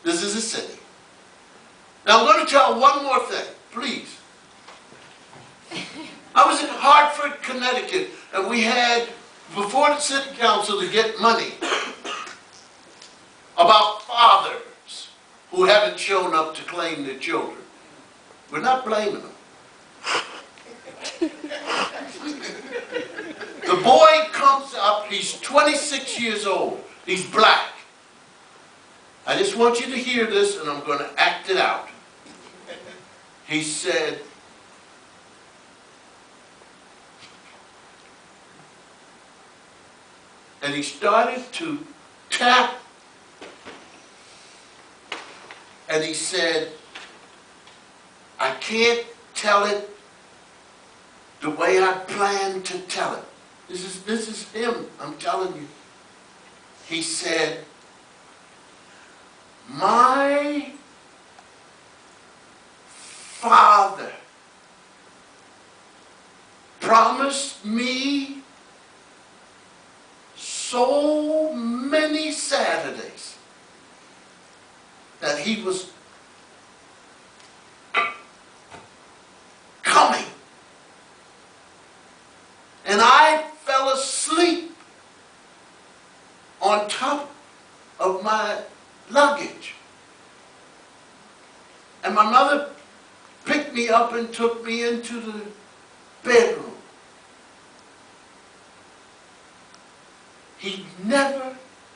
This is a city. Now I'm going to tell one more thing, please. I was in Hartford, Connecticut, and we had, before the city council, to get money about fathers who haven't shown up to claim their children. We're not blaming them. The boy comes up, he's 26 years old, he's black. I just want you to hear this and I'm going to act it out. He said, and he started to tap, and he said, I can't tell it the way I planned to tell it. This is him, I'm telling you. He said, my father promised me so many Saturdays that he was coming. And I fell asleep on top of my luggage. And my mother picked me up and took me into the bedroom. He never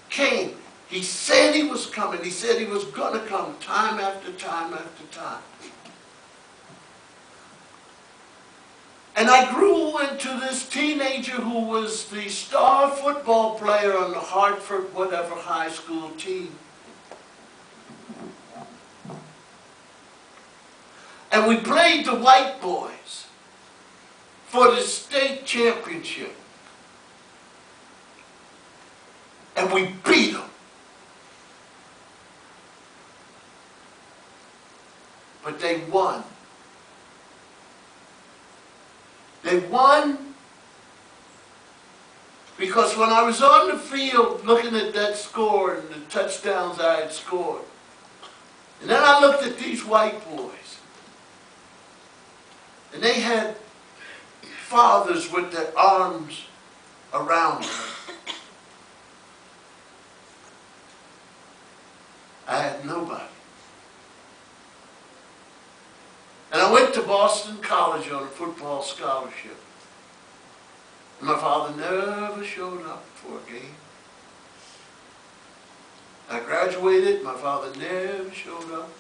came. He said he was coming. He said he was going to come time after time after time. And I grew into this teenager who was the star football player on the Hartford whatever high school team. And we played the white boys for the state championship. And we beat them. But they won. They won because when I was on the field looking at that score and the touchdowns I had scored, and then I looked at these white boys, and they had fathers with their arms around them. I had nobody. And I went to Boston College on a football scholarship. And my father never showed up for a game. I graduated, my father never showed up.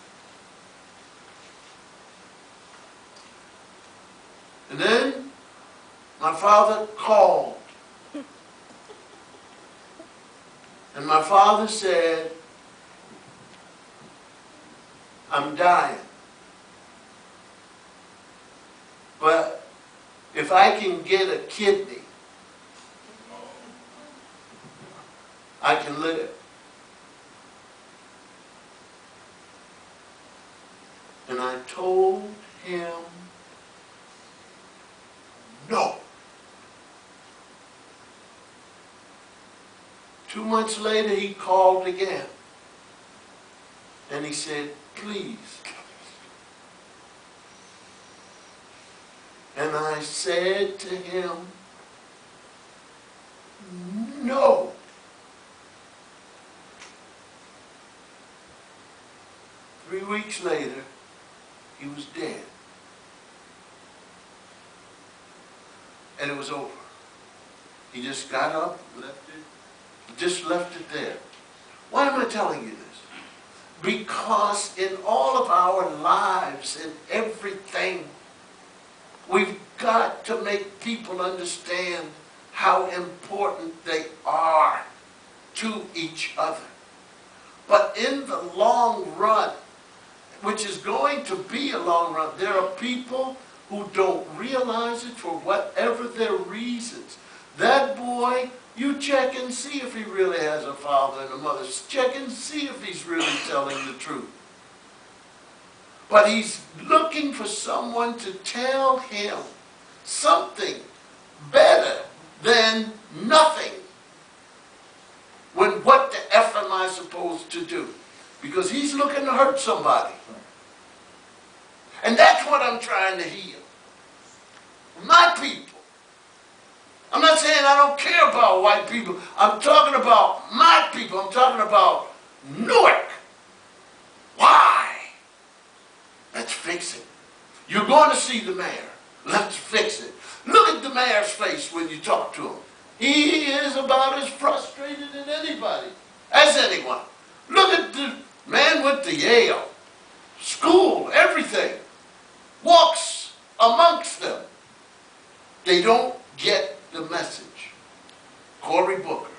And then my father called. And my father said, I'm dying. But if I can get a kidney, I can live. And I told him, no. 2 months later, he called again. And he said, please. And I said to him, no. Three weeks later, he was dead. And it was over. He just got up, left it, just left it there. Why am I telling you this? Because in all of our lives, in everything, we've got to make people understand how important they are to each other. But in the long run, which is going to be a long run, there are people who don't realize it for whatever their reasons. That boy, you check and see if he really has a father and a mother. Check and see if he's really telling the truth. But he's looking for someone to tell him something better than nothing. When what the F am I supposed to do? because he's looking to hurt somebody. And that's what I'm trying to heal. My people. I'm not saying I don't care about white people. I'm talking about my people. I'm talking about Newark. Why? Let's fix it. You're going to see the mayor. Let's fix it. Look at the mayor's face when you talk to him. He is about as frustrated as anybody, as anyone. Look at the man with the Yale, school, everything. Walks amongst them. They don't get the message. Cory Booker.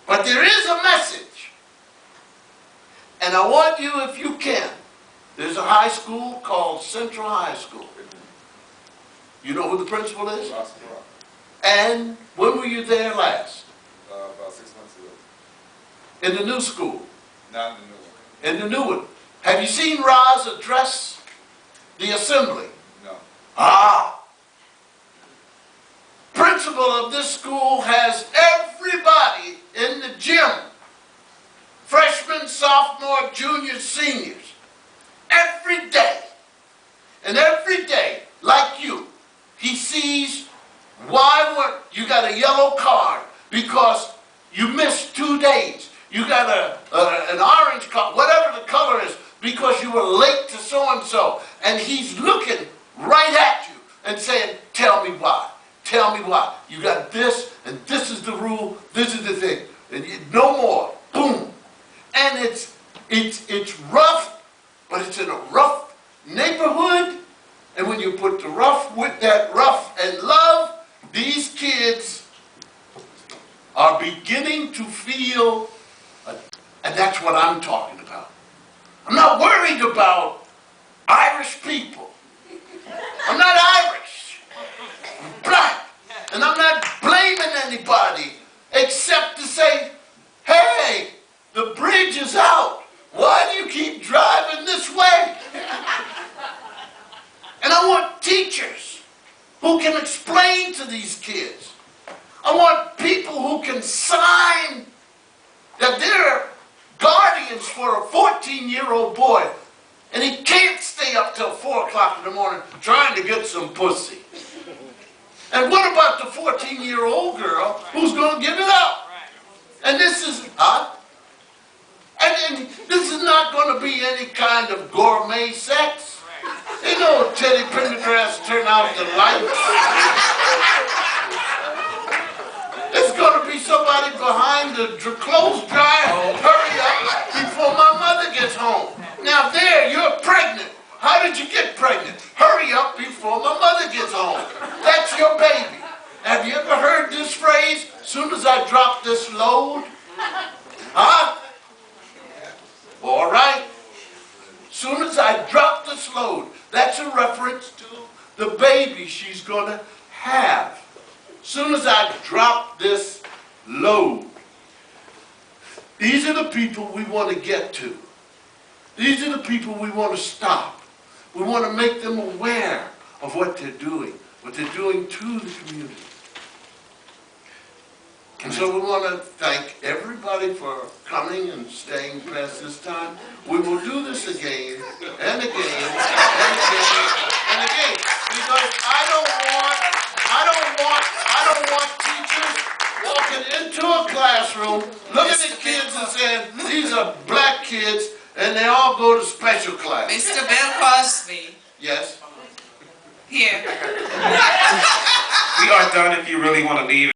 But there is a message. And I want you, if you can, there's a high school called Central High School. You know who the principal is? And when were you there last? About 6 months ago. In the new school? Not in the new one. In the new one. Have you seen Roz address the assembly? No. Ah! Principal of this school has everybody in the gym. Freshmen, sophomore, juniors, seniors. Every day. And every day, like you, he sees why weren't you got a yellow card because you missed 2 days. You got an orange card, whatever the color is, because you were late to so-and-so. And he's looking right at you and saying, tell me why. Tell me why. You got this, and this is the rule, this is the thing. And no more. Boom. And it's rough, but it's in a rough neighborhood. And when you put the rough with that rough and love, these kids are beginning to feel, and that's what I'm talking about. I'm not worried about Irish people. I'm not Irish. I'm black. And I'm not blaming anybody except to say, hey, the bridge is out. Why do you keep driving this way? And I want teachers who can explain to these kids. I want people who can sign that they're guardians for a 14-year-old boy and he can't stay up till 4 o'clock in the morning trying to get some pussy. And what about the 14-year-old girl who's going to give it up? And this is, and this is not going to be any kind of gourmet sex. You know, Teddy Pendergrass turn out the lights. It's going to be somebody behind the clothes dryer. Hurry up before my mother gets home. Now there, you're pregnant. How did you get pregnant? Hurry up before my mother gets home. That's your baby. Have you ever heard this phrase? Soon as I drop this load. Huh? All right. Soon as I drop this load, that's a reference to the baby she's going to have. Soon as I drop this load. These are the people we want to get to. These are the people we want to stop. We want to make them aware of what they're doing to the community. And so we want to thank everybody for coming and staying past this time. We will do this again and again and again and again. Because I don't want teachers walking into a classroom, looking at kids and saying, these are black kids, and they all go to special class. Mr. Bill Cosby. Yes? Here. We are done if you really want to leave.